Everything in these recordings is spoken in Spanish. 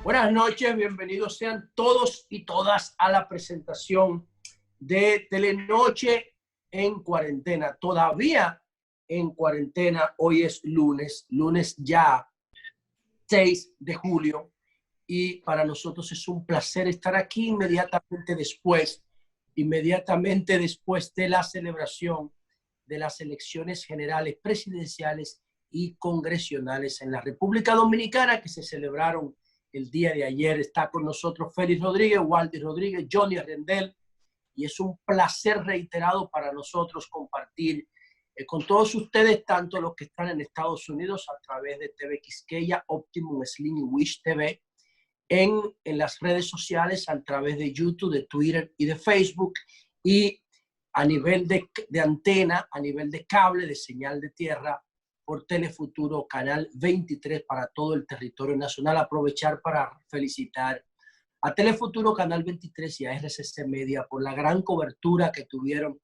Buenas noches, bienvenidos sean todos y todas a la presentación de Telenoche en cuarentena. Todavía en cuarentena, hoy es lunes ya 6 de julio y para nosotros es un placer estar aquí inmediatamente después de la celebración de las elecciones generales presidenciales y congresionales en la República Dominicana que se celebraron el día de ayer. Está con nosotros Félix Rodríguez, Waldy Rodríguez, Johnny Rendel, y es un placer reiterado para nosotros compartir con todos ustedes, tanto los que están en Estados Unidos a través de TV Quisqueya, Optimum, Sling y Wish TV, en las redes sociales a través de YouTube, de Twitter y de Facebook, y a nivel de antena, a nivel de cable, de señal de tierra, por Telefuturo, Canal 23 para todo el territorio nacional. Aprovechar para felicitar a Telefuturo, Canal 23 y a RCC Media por la gran cobertura que tuvieron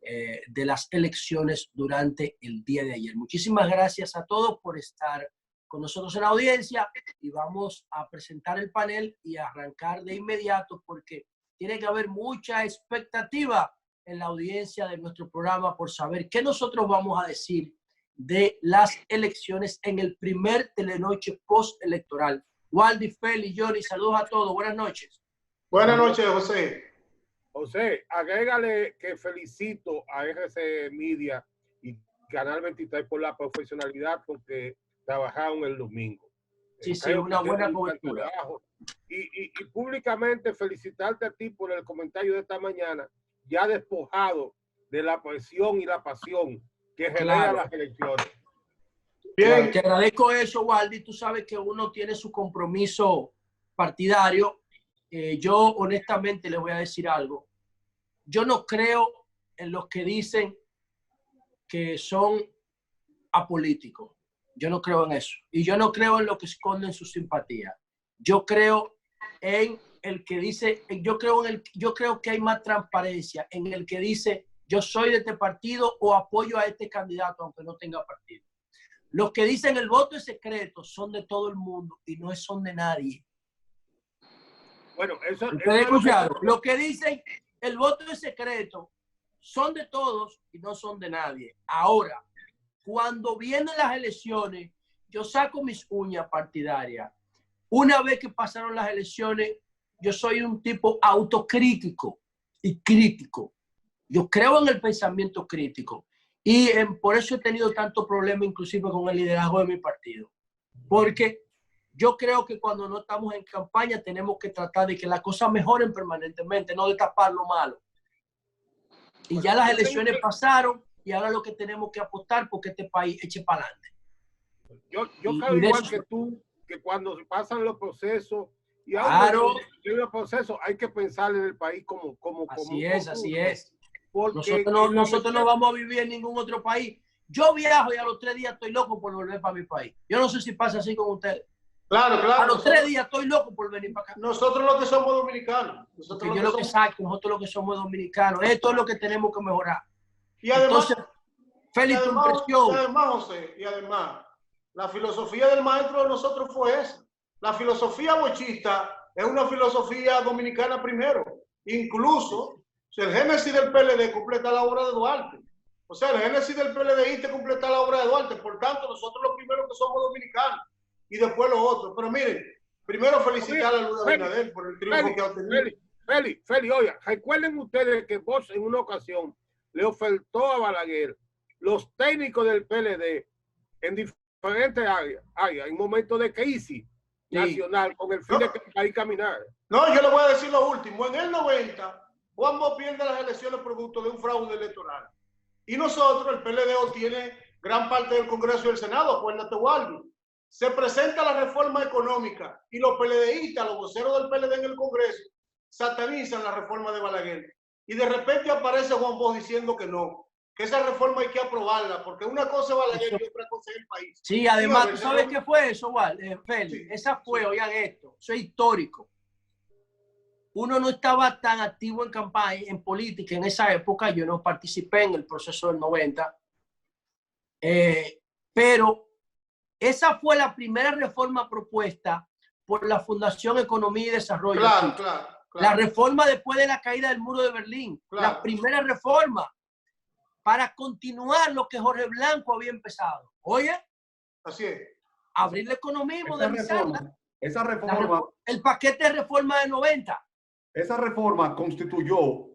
de las elecciones durante el día de ayer. Muchísimas gracias a todos por estar con nosotros en la audiencia y vamos a presentar el panel y arrancar de inmediato porque tiene que haber mucha expectativa en la audiencia de nuestro programa por saber qué nosotros vamos a decir de las elecciones en el primer Telenoche postelectoral. Waldy, Félix, Johnny, saludos a todos. Buenas noches. Buenas noches, José. José, agrégale que felicito a RC Media y Canal 23 por la profesionalidad con que trabajaron el domingo. Sí, sí, una buena cobertura. Y públicamente felicitarte a ti por el comentario de esta mañana, ya despojado de la presión y la pasión que genera las elecciones. Bien, te agradezco eso, Waldy. Tú sabes que uno tiene su compromiso partidario. Yo honestamente les voy a decir algo. Yo no creo en los que dicen que son apolíticos. Yo no creo en eso. Y yo no creo en los que esconden su simpatía. Yo creo en el que dice, yo creo que hay más transparencia en el que dice yo soy de este partido o apoyo a este candidato aunque no tenga partido. Los que dicen el voto es secreto son de todo el mundo y no son de nadie. Bueno, eso Los que dicen el voto es secreto son de todos y no son de nadie. Ahora, cuando vienen las elecciones, yo saco mis uñas partidarias. Una vez que pasaron las elecciones, yo soy un tipo autocrítico y crítico. Yo creo en el pensamiento crítico y por eso he tenido tanto problema inclusive con el liderazgo de mi partido. Porque yo creo que cuando no estamos en campaña tenemos que tratar de que las cosas mejoren permanentemente, no de tapar lo malo. Y ya las elecciones pasaron y ahora lo que tenemos que apostar porque este país eche para adelante. Yo creo igual que tú, que cuando pasan los procesos y claro, en los procesos hay que pensar en el país como así es. Nosotros no vamos a vivir en ningún otro país. Yo viajo y a los 3 días estoy loco por volver para mi país. Yo no sé si pasa así con ustedes. Claro. A los 3 días estoy loco por venir para acá. Nosotros los que somos dominicanos. Nosotros lo que somos dominicanos. Esto es lo que tenemos que mejorar. Y además, entonces, Félix, tu impresión. Y además, José, la filosofía del maestro de nosotros fue esa. La filosofía bochista es una filosofía dominicana primero. Incluso, el génesis del PLD completa la obra de Duarte. O sea, el génesis del PLD completa la obra de Duarte. Por tanto, nosotros los primeros que somos dominicanos y después los otros. Pero miren, primero felicitar a Luis Abinader por el triunfo que ha obtenido. Félix, oiga, recuerden ustedes que Bosch en una ocasión le ofertó a Balaguer los técnicos del PLD en diferentes áreas en momentos de crisis nacional con el fin de que el país caminara. No, yo le voy a decir lo último. En el 90, Juan Bosch pierde las elecciones producto de un fraude electoral. Y nosotros, el PLD, obtiene gran parte del Congreso y del Senado, acuérdate, Waldo. Se presenta la reforma económica y los PLDistas, los voceros del PLD en el Congreso, satanizan la reforma de Balaguer. Y de repente aparece Juan Bosch diciendo que no, que esa reforma hay que aprobarla, porque una cosa es Balaguer y otra cosa es el país. Sí, además, ¿tú sabes qué fue eso, Félix? Sí. Esa fue, oigan esto, eso es histórico. Uno no estaba tan activo en campaña, en política en esa época. Yo no participé en el proceso del 90. Pero esa fue la primera reforma propuesta por la Fundación Economía y Desarrollo. Claro. La reforma después de la caída del muro de Berlín. Claro. La primera reforma para continuar lo que Jorge Blanco había empezado. Oye, así es. Abrir la economía y modernizarla. Esa reforma, el paquete de reforma de 90. Esa reforma constituyó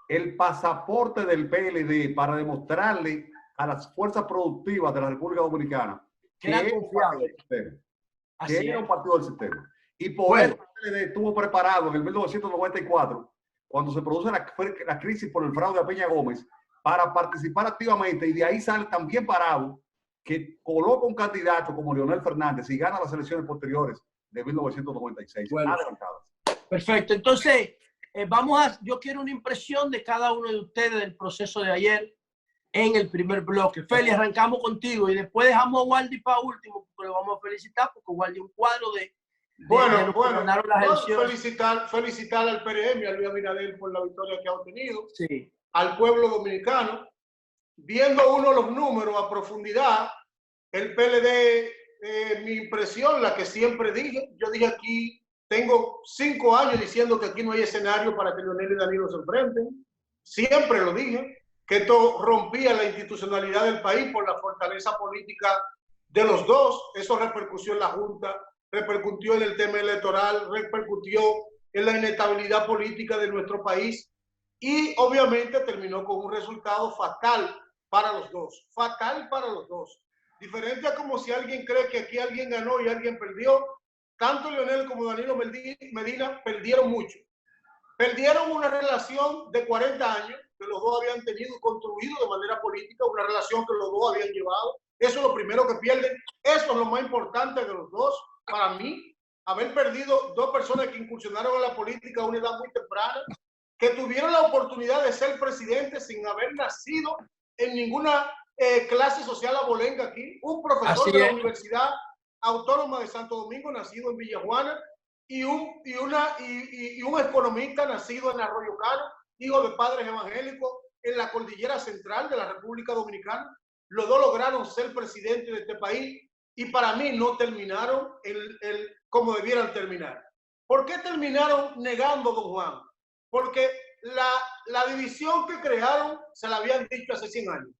el pasaporte del PLD para demostrarle a las fuerzas productivas de la República Dominicana que era un partido del sistema. Y por eso el PLD estuvo preparado en el 1994, cuando se produce la crisis por el fraude a Peña Gómez, para participar activamente, y de ahí sale también parado que coloca un candidato como Leonel Fernández y gana las elecciones posteriores de 1996. Bueno, perfecto. Entonces, yo quiero una impresión de cada uno de ustedes del proceso de ayer en el primer bloque. Feli, arrancamos contigo y después dejamos a Waldy para último, porque lo vamos a felicitar, porque Waldy un cuadro de felicitar al PRM, a Luis Abinader, por la victoria que ha obtenido. Sí. Al pueblo dominicano. Viendo uno los números a profundidad, el PLD, mi impresión, la que siempre dije, yo dije aquí, tengo 5 años diciendo que aquí no hay escenario para que Leonel y Danilo se enfrenten. Siempre lo dije, que esto rompía la institucionalidad del país por la fortaleza política de los dos. Eso repercutió en la Junta, repercutió en el tema electoral, repercutió en la inestabilidad política de nuestro país y obviamente terminó con un resultado fatal para los dos. Fatal para los dos. Diferente a como si alguien cree que aquí alguien ganó y alguien perdió. Tanto Leonel como Danilo Medina perdieron mucho. Perdieron una relación de 40 años que los dos habían tenido y construido de manera política, una relación que los dos habían llevado. Eso es lo primero que pierden. Eso es lo más importante de los dos. Para mí, haber perdido 2 personas que incursionaron en la política a una edad muy temprana, que tuvieron la oportunidad de ser presidente sin haber nacido en ninguna clase social abolenga aquí. Un profesor de la Universidad Autónoma de Santo Domingo, nacido en Villajuana, y un economista nacido en Arroyo Cano, hijo de padres evangélicos en la cordillera central de la República Dominicana. Los dos lograron ser presidentes de este país y para mí no terminaron como debieran terminar. ¿Por qué terminaron negando, don Juan? Porque la división que crearon se la habían dicho hace 100 años.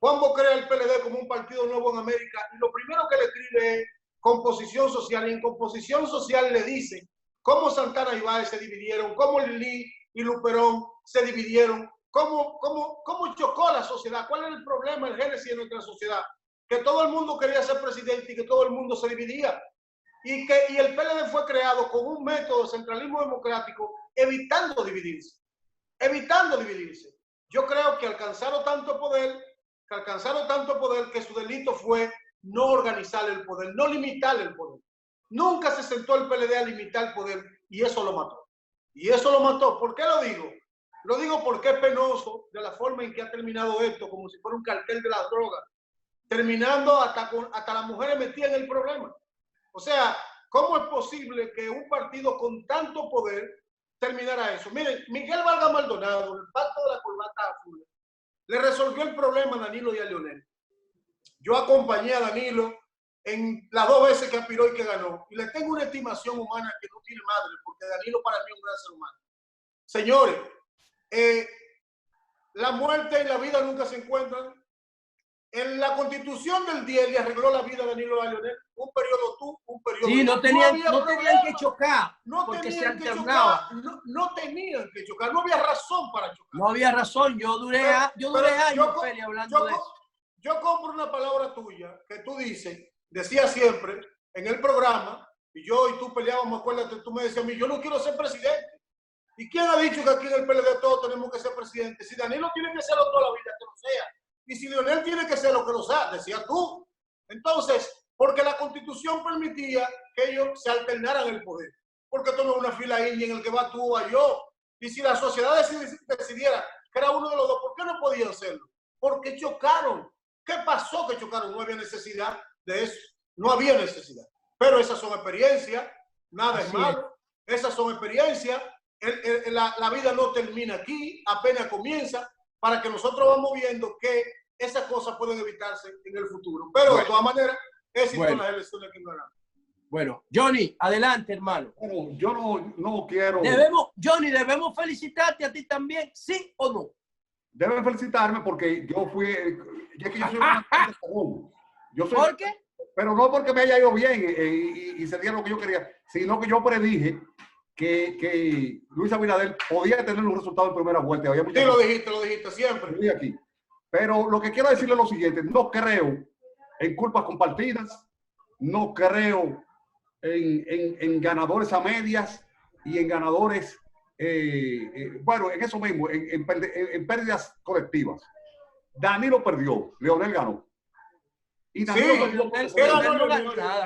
Juanbo crea el PLD como un partido nuevo en América y lo primero que le escribe es composición social, y en composición social le dice cómo Santana y Báez se dividieron, cómo Lili y Luperón se dividieron, cómo chocó la sociedad, cuál era el problema, el génesis de nuestra sociedad, que todo el mundo quería ser presidente y que todo el mundo se dividía, y el PLD fue creado con un método de centralismo democrático evitando dividirse. Yo creo que alcanzaron tanto poder que su delito fue no organizar el poder, no limitar el poder. Nunca se sentó el PLD a limitar el poder y eso lo mató. ¿Por qué lo digo? Lo digo porque es penoso de la forma en que ha terminado esto, como si fuera un cartel de la droga, terminando hasta las mujeres metidas en el problema. O sea, ¿cómo es posible que un partido con tanto poder terminara eso? Miren, Miguel Vargas Maldonado, el pacto de la corbata azul, le resolvió el problema a Danilo y a Leonel. Yo acompañé a Danilo en las 2 veces que aspiró y que ganó. Y le tengo una estimación humana que no tiene madre, porque Danilo para mí es un gran ser humano. Señores, la muerte y la vida nunca se encuentran. En la Constitución del 10 le arregló la vida a Danilo y a Leonel. Un periodo tú, un periodo sí, yo. no tenían que chocar. No tenían que chocar. No tenían que chocar. No había razón para chocar. No había razón. Yo duré años, Feli, hablando de eso. Yo compro una palabra tuya que tú decías siempre en el programa, y yo y tú peleábamos, acuérdate, tú me decías a mí, yo no quiero ser presidente. ¿Y quién ha dicho que aquí en el PLD todos tenemos que ser presidentes? Si Danilo tiene que serlo toda la vida, que lo sea. Y si Leonel tiene que ser lo que lo sea, decías tú. Entonces, porque la Constitución permitía que ellos se alternaran el poder. Porque esto no es una fila india en el que va tú o yo. Y si la sociedad decidiera que era uno de los dos, ¿por qué no podían hacerlo? Porque chocaron. ¿Qué pasó que chocaron? No había necesidad de eso. No había necesidad. Pero esas son experiencias. Nada es malo. Esas son experiencias. La vida no termina aquí. Apenas comienza. Para que nosotros vamos viendo que esas cosas pueden evitarse en el futuro. Pero de todas maneras, es las elecciones que ganamos. Bueno, Johnny, adelante, hermano. Bueno, yo no quiero. Johnny, ¿debemos felicitarte a ti también? ¿Sí o no? Deben felicitarme porque yo fui. Ya que yo soy yo soy, ¿Por qué? pero no porque me haya ido bien y se diera lo que yo quería, sino que yo predije que Luis Abinader podía tener un resultado en primera vuelta. Había Sí, lo dijiste siempre. Aquí. Pero lo que quiero decirle es lo siguiente: no creo en culpas compartidas, no creo en ganadores a medias y en ganadores, bueno, en eso mismo, en pérdidas colectivas. Danilo perdió, Leonel ganó. Y Danilo perdió.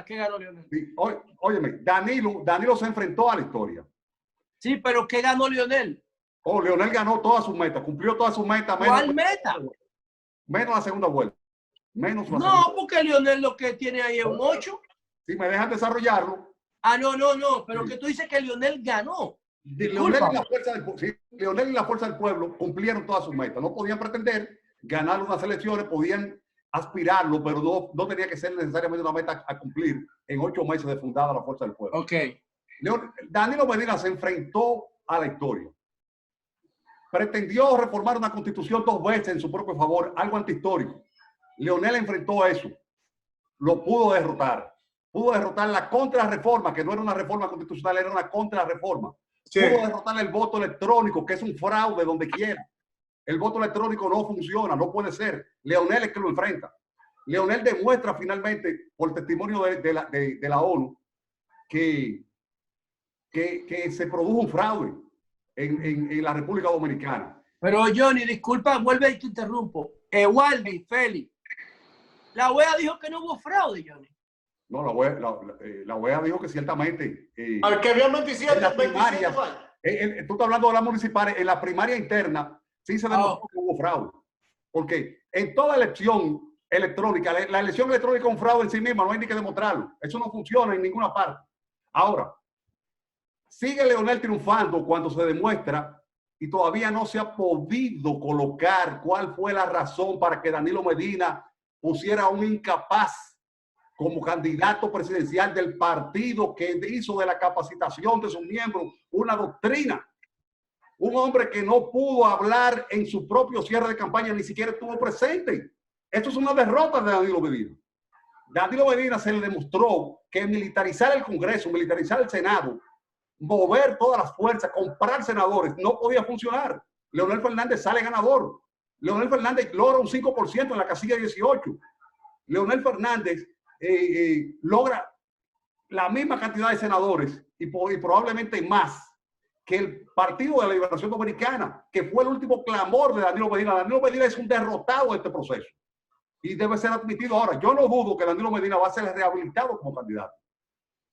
¿Qué ganó Leonel? Sí, óyeme, Danilo se enfrentó a la historia. Sí, pero ¿qué ganó Leonel? Oh, Leonel ganó todas sus metas, cumplió todas sus metas. ¿Cuál meta? Menos la segunda vuelta. No, porque Leonel lo que tiene ahí es un 8. Si me dejan desarrollarlo. Ah, no, pero sí. Que tú dices que Leonel ganó. Leonel y la fuerza del pueblo cumplieron todas sus metas. No podían pretender ganar unas elecciones, podían aspirarlo, pero no tenía que ser necesariamente una meta a cumplir en 8 meses de fundada la fuerza del pueblo. Ok. Danilo Medina se enfrentó a la historia. Pretendió reformar una constitución 2 veces en su propio favor, algo antihistórico. Leonel enfrentó eso. Lo pudo derrotar. Pudo derrotar la contrarreforma, que no era una reforma constitucional, era una contrarreforma. Sí. Pudo derrotar el voto electrónico, que es un fraude donde quiera. El voto electrónico no funciona, no puede ser. Leonel es que lo enfrenta. Leonel demuestra finalmente, por testimonio de la ONU, que se produjo un fraude en la República Dominicana. Pero Johnny, disculpa, vuelve y te interrumpo. Waldi, Félix, la OEA dijo que no hubo fraude, Johnny. No, la OEA dijo que ciertamente. Al que había 27, en las primarias, tú estás hablando de las municipales, en la primaria interna sí se demostró que hubo fraude. Porque en toda elección electrónica, la elección electrónica es un fraude en sí misma, no hay ni que demostrarlo. Eso no funciona en ninguna parte. Ahora, sigue Leonel triunfando cuando se demuestra y todavía no se ha podido colocar cuál fue la razón para que Danilo Medina pusiera a un incapaz como candidato presidencial del partido que hizo de la capacitación de sus miembros una doctrina. Un hombre que no pudo hablar en su propio cierre de campaña, ni siquiera estuvo presente. Esto es una derrota de Danilo Medina. Danilo Medina se le demostró que militarizar el Congreso, militarizar el Senado, mover todas las fuerzas, comprar senadores, no podía funcionar. Leonel Fernández sale ganador. Leonel Fernández logra un 5% en la casilla 18. Leonel Fernández logra la misma cantidad de senadores y probablemente más que el Partido de la Liberación Dominicana, que fue el último clamor de Danilo Medina. Danilo Medina es un derrotado de este proceso y debe ser admitido ahora. Yo no dudo que Danilo Medina va a ser rehabilitado como candidato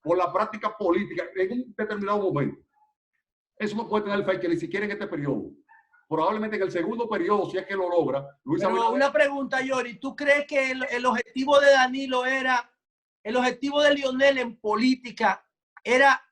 por la práctica política en un determinado momento. Eso no puede tener fecha ni siquiera en este periodo. Probablemente en el segundo periodo, si es que lo logra. Una pregunta, Yori. ¿Tú crees que el objetivo de Danilo el objetivo de Leonel en política era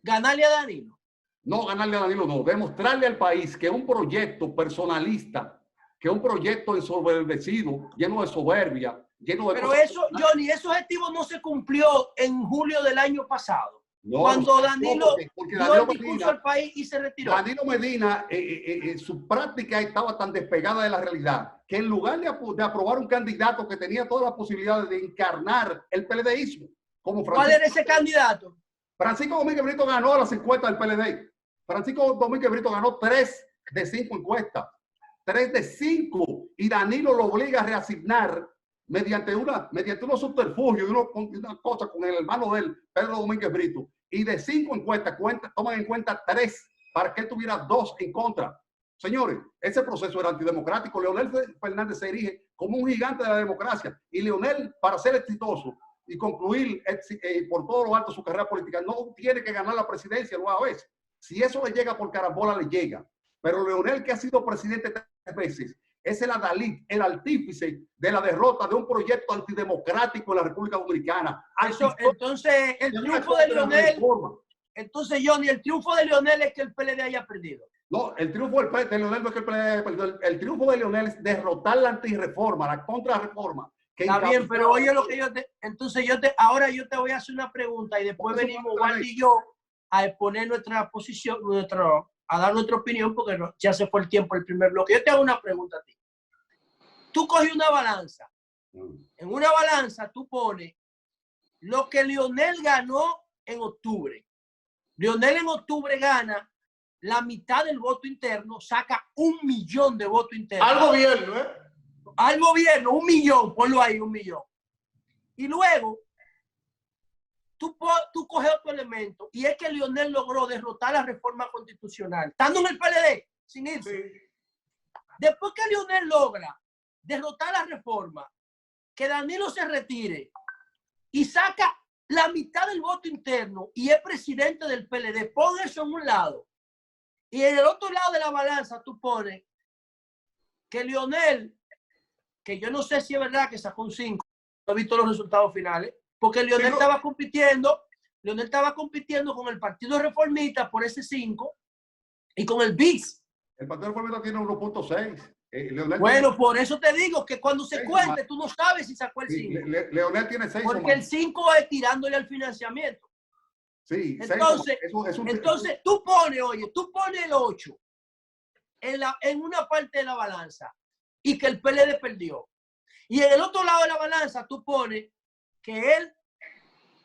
ganarle a Danilo? No, ganarle a Danilo no. Demostrarle al país que un proyecto personalista, que un proyecto ensoberbecido, lleno de soberbia, lleno de... Pero eso, Johnny, ese objetivo no se cumplió en julio del año pasado. No, cuando Danilo dio el discurso al país y se retiró. Danilo Medina, su práctica estaba tan despegada de la realidad que en lugar de aprobar un candidato que tenía todas las posibilidades de encarnar el PLDismo, como Francisco, ¿cuál era ese candidato? Francisco Domínguez Brito ganó las encuestas del PLD. Francisco Domínguez Brito ganó 3 de 5 encuestas. 3 de 5. Y Danilo lo obliga a reasignar mediante unos subterfugios y una cosa con el hermano de él, Pedro Domínguez Brito, y de 5 encuestas toman en cuenta 3 para que él tuviera 2 en contra. Señores, ese proceso era antidemocrático. Leonel Fernández se erige como un gigante de la democracia y Leonel, para ser exitoso y concluir por todo lo alto su carrera política, no tiene que ganar la presidencia nueva vez. Si eso le llega por carambola, le llega. Pero Leonel, que ha sido presidente 3 veces, es el adalid, el artífice de la derrota de un proyecto antidemocrático en la República Dominicana. Entonces, el triunfo de Leonel, entonces, Johnny, el triunfo de Leonel es que el PLD haya perdido. No, el triunfo de Leonel no es que el PLD haya perdido. El triunfo de Leonel es derrotar la antirreforma, la contrarreforma, Está bien, pero oye lo que entonces ahora yo te voy a hacer una pregunta y después venimos Waldy y yo a exponer nuestra posición, a dar nuestra opinión porque ya se fue el tiempo el primer bloque. Yo te hago una pregunta a ti. Tú coges una balanza. En una balanza tú pones lo que Leonel ganó en octubre. Leonel en octubre gana la mitad del voto interno, saca 1 millón de votos internos. Al gobierno, ¿eh? Al gobierno, 1 millón, ponlo ahí, 1 millón. Y luego, tú coges otro elemento, y es que Leonel logró derrotar la reforma constitucional, estando en el PLD, sin irse. Sí. Después que Leonel logra derrotar la reforma, que Danilo se retire y saca la mitad del voto interno y es presidente del PLD, pon eso en un lado. Y en el otro lado de la balanza tú pones que Leonel, que yo no sé si es verdad que sacó un 5, no he visto los resultados finales, porque Leonel estaba compitiendo con el Partido Reformista por ese 5 y con el BIS. El Partido Reformista tiene 1.6. Bueno, por eso te digo que cuando se cuente, tú no sabes si sacó el 5. Leonel tiene 6. Porque el 5 es tirándole al financiamiento. Sí, entonces, entonces tú pones el 8 en una parte de la balanza y que el PLD perdió. Y en el otro lado de la balanza tú pones que él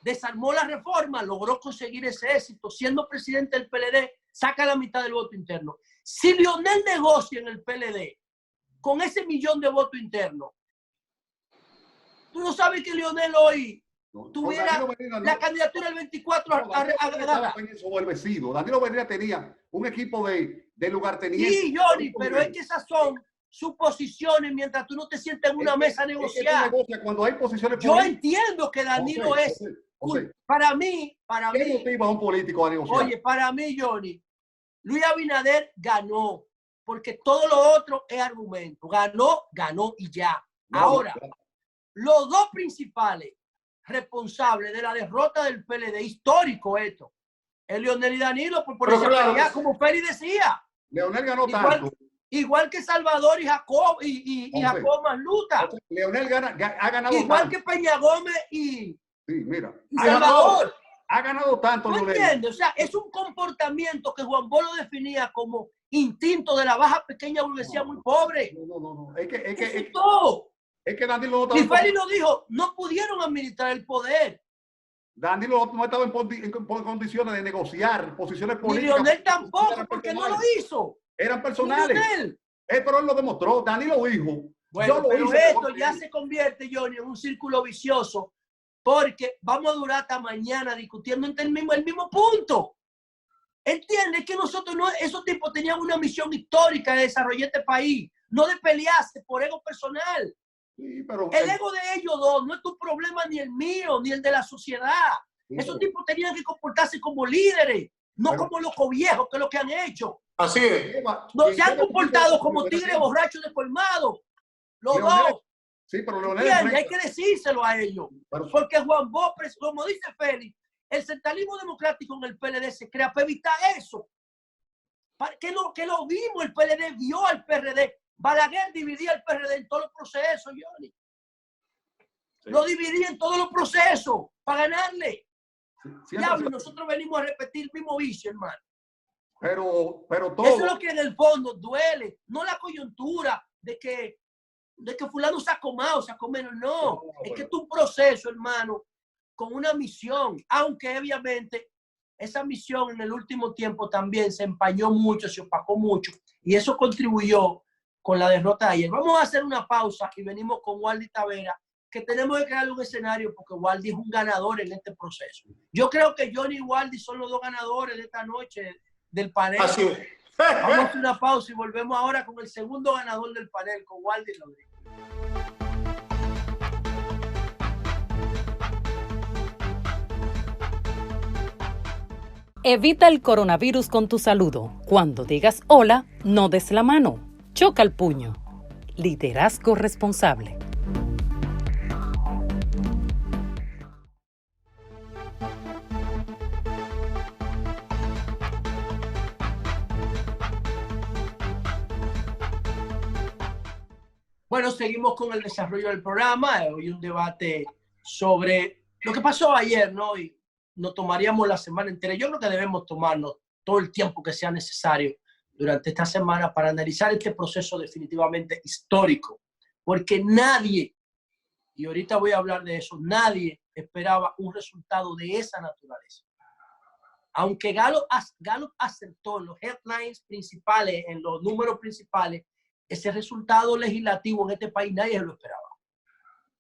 desarmó la reforma, logró conseguir ese éxito, siendo presidente del PLD, saca la mitad del voto interno. Si Leonel negocia en el PLD con ese 1 millón de votos internos, tú no sabes que Leonel hoy tuviera la candidatura del 24 a ganar. Danilo Medina tenía un equipo de lugartenientes. Sí, Johnny, pero es que esas son suposiciones mientras tú no te sientas en una mesa a negociar. Cuando hay posiciones yo entiendo que Danilo para mí. ¿Qué motiva a un político a negociar? Oye, para mí, Johnny, Luis Abinader ganó, porque todo lo otro es argumento. Ganó y ya. Ahora, los dos principales responsables de la derrota del PLD, histórico esto, es Leonel y Danilo, por esa pelea, como Félix decía. Leonel ganó tanto. Igual que Salvador y Jacob y Jacob Masluta. Leonel ha ganado igual tanto. Que Peña Gómez y Salvador. Ha ganado tanto. ¿No entiendes? O sea, es un comportamiento que Juan Bolo definía como instinto de la baja pequeña burguesía muy pobre. No. Es que todo. Es que Danilo no estaba. Y Félix lo dijo, no pudieron administrar el poder. Danilo no estaba en condiciones de negociar posiciones políticas. Y Leonel tampoco, porque no lo hizo. Eran personales. Pero él lo demostró. Danilo dijo. Bueno, pero esto ya se convierte, Johnny, en un círculo vicioso, porque vamos a durar hasta mañana discutiendo el mismo punto. ¿Entiendes? Que nosotros esos tipos tenían una misión histórica de desarrollar este país, no de pelearse por ego personal. Sí, pero el ego de ellos dos no es tu problema, ni el mío, ni el de la sociedad. Sí, esos tipos tenían que comportarse como líderes, no como locos viejos, que es lo que han hecho. Así es. No se han comportado como tigres borrachos de colmado. Los dos. Sí, pero Leonel hay que decírselo a ellos. Porque Juan Bópez, como dice Félix, el centralismo democrático en el PLD se crea para evitar eso. Que lo vimos, el PLD vio al PRD. Balaguer dividía el PRD en todos los procesos, Johnny. Sí. Lo dividía en todos los procesos para ganarle. Diablo, nosotros venimos a repetir el mismo vicio, hermano. Pero todo. Eso es lo que en el fondo duele. No la coyuntura de que fulano se ha comado menos. No, es que es un proceso, hermano, con una misión. Aunque obviamente esa misión en el último tiempo también se empañó mucho, se opacó mucho. Y eso contribuyó con la derrota de ayer. Vamos a hacer una pausa y venimos con Waldy Tavera, que tenemos que crear un escenario porque Waldy es un ganador en este proceso. Yo creo que Johnny y Waldy son los dos ganadores de esta noche del panel. Así es. Vamos a hacer una pausa y volvemos ahora con el segundo ganador del panel, con Waldy Rodríguez. Evita el coronavirus con tu saludo. Cuando digas hola, no des la mano. Choca el puño. Liderazgo responsable. Bueno, seguimos con el desarrollo del programa. Hoy un debate sobre lo que pasó ayer, ¿no? Y nos tomaríamos la semana entera. Yo creo que debemos tomarnos todo el tiempo que sea necesario durante esta semana para analizar este proceso definitivamente histórico, porque nadie, y ahorita voy a hablar de eso, nadie esperaba un resultado de esa naturaleza. Aunque Gallup acertó en los headlines principales, en los números principales, ese resultado legislativo en este país nadie lo esperaba.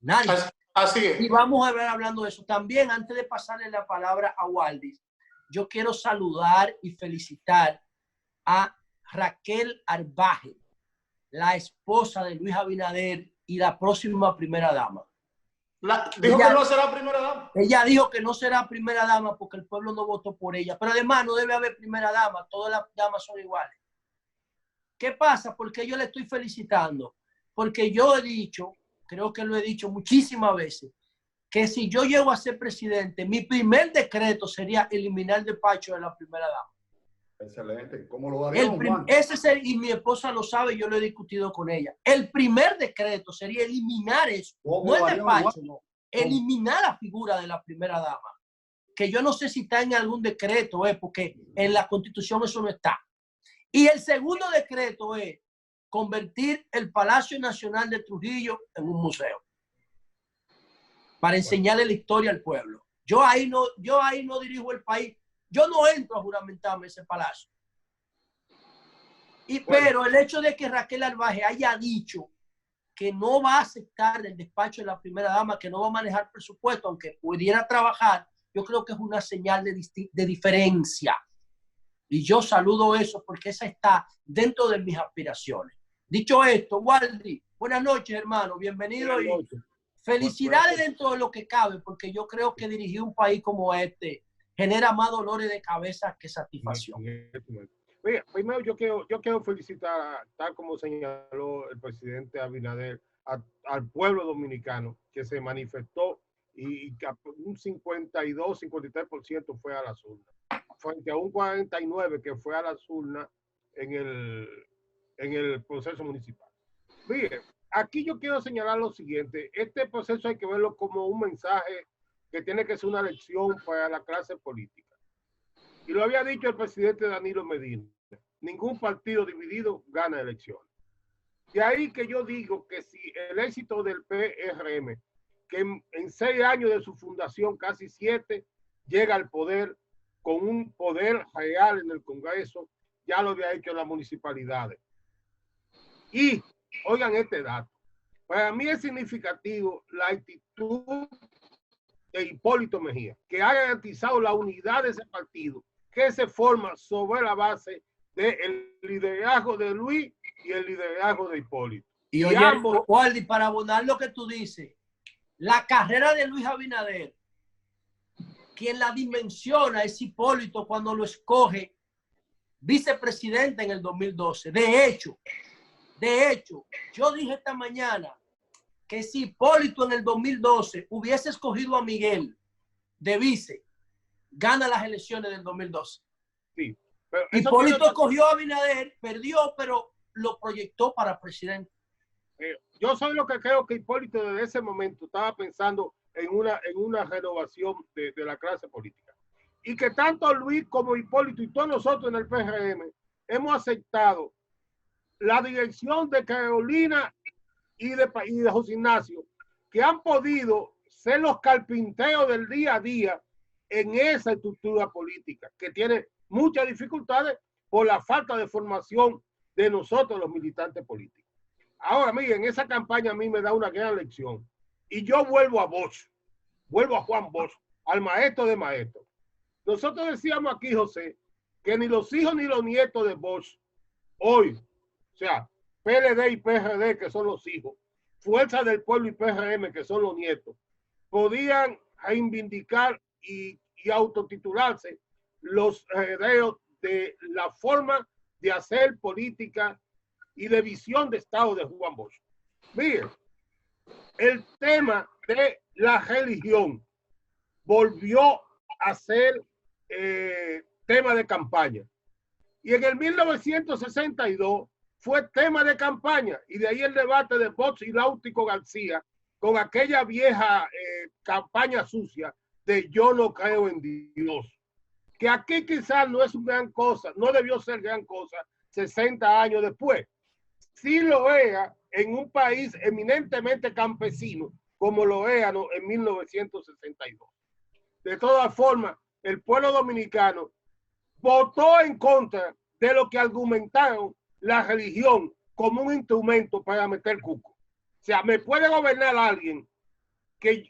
Nadie. Así es. Y vamos a ver hablando de eso. También, antes de pasarle la palabra a Waldis, yo quiero saludar y felicitar a Raquel Arbaje, la esposa de Luis Abinader y la próxima primera dama. Dijo que no será primera dama. Ella dijo que no será primera dama porque el pueblo no votó por ella. Pero además no debe haber primera dama. Todas las damas son iguales. ¿Qué pasa? Porque yo le estoy felicitando. Porque yo he dicho, creo que lo he dicho muchísimas veces, que si yo llego a ser presidente, mi primer decreto sería eliminar el despacho de la primera dama. Excelente. ¿Cómo lo haría, Juan? Ese es el, y mi esposa lo sabe, yo lo he discutido con ella. El primer decreto sería eliminar eso. No el despacho, no. Eliminar la figura de la primera dama. Que yo no sé si está en algún decreto, porque en la Constitución eso no está. Y el segundo decreto es convertir el Palacio Nacional de Trujillo en un museo para enseñarle la historia al pueblo. Yo ahí no dirijo el país. Yo no entro a juramentarme ese palacio. Pero el hecho de que Raquel Arbaje haya dicho que no va a aceptar el despacho de la primera dama, que no va a manejar presupuesto, aunque pudiera trabajar, yo creo que es una señal de diferencia. Y yo saludo eso porque esa está dentro de mis aspiraciones. Dicho esto, Waldi, buenas noches, hermano. Bienvenido y felicidades dentro de lo que cabe, porque yo creo que dirigir un país como este genera más dolores de cabeza que satisfacción. Mira, primero yo quiero felicitar, tal como señaló el presidente Abinader, al pueblo dominicano que se manifestó y que un 52-53% fue a las urnas, frente a un 49% que fue a las urnas en el proceso municipal. Mire, aquí yo quiero señalar lo siguiente: este proceso hay que verlo como un mensaje que tiene que ser una lección para la clase política. Y lo había dicho el presidente Danilo Medina: ningún partido dividido gana elecciones. De ahí que yo digo que si el éxito del PRM, que en 6 años de su fundación, casi 7, llega al poder con un poder real en el Congreso, ya lo había hecho en las municipalidades. Y oigan este dato: para mí es significativo la actitud de Hipólito Mejía, que ha garantizado la unidad de ese partido, que se forma sobre la base del liderazgo de Luis y el liderazgo de Hipólito. Y oye, ambos, Waldi, para abonar lo que tú dices, la carrera de Luis Abinader, quien la dimensiona es Hipólito cuando lo escoge vicepresidente en el 2012. De hecho, yo dije esta mañana que si Hipólito en el 2012 hubiese escogido a Miguel de vice, gana las elecciones del 2012. Sí, Hipólito escogió a Abinader, perdió, pero lo proyectó para presidente. Yo soy lo que creo que Hipólito desde ese momento estaba pensando en una renovación de la clase política. Y que tanto Luis como Hipólito y todos nosotros en el PRM hemos aceptado la dirección de Carolina y de José Ignacio, que han podido ser los carpinteros del día a día en esa estructura política, que tiene muchas dificultades por la falta de formación de nosotros los militantes políticos. Ahora, miren, esa campaña a mí me da una gran lección. Y yo vuelvo a Bosch, vuelvo a Juan Bosch, al maestro de maestros. Nosotros decíamos aquí, José, que ni los hijos ni los nietos de Bosch hoy, o sea, PLD y PRD, que son los hijos, Fuerza del Pueblo y PRM, que son los nietos, podían reivindicar y autotitularse los herederos de la forma de hacer política y de visión de Estado de Juan Bosch. Miren, el tema de la religión volvió a ser tema de campaña. Y en el 1962, fue tema de campaña, y de ahí el debate de Box y Láutico García con aquella vieja campaña sucia de yo no creo en Dios, que aquí quizás no es una gran cosa, no debió ser gran cosa 60 años después. Sí lo era en un país eminentemente campesino como lo era en 1962. De todas formas, el pueblo dominicano votó en contra de lo que argumentaron la religión como un instrumento para meter cuco. O sea, me puede gobernar alguien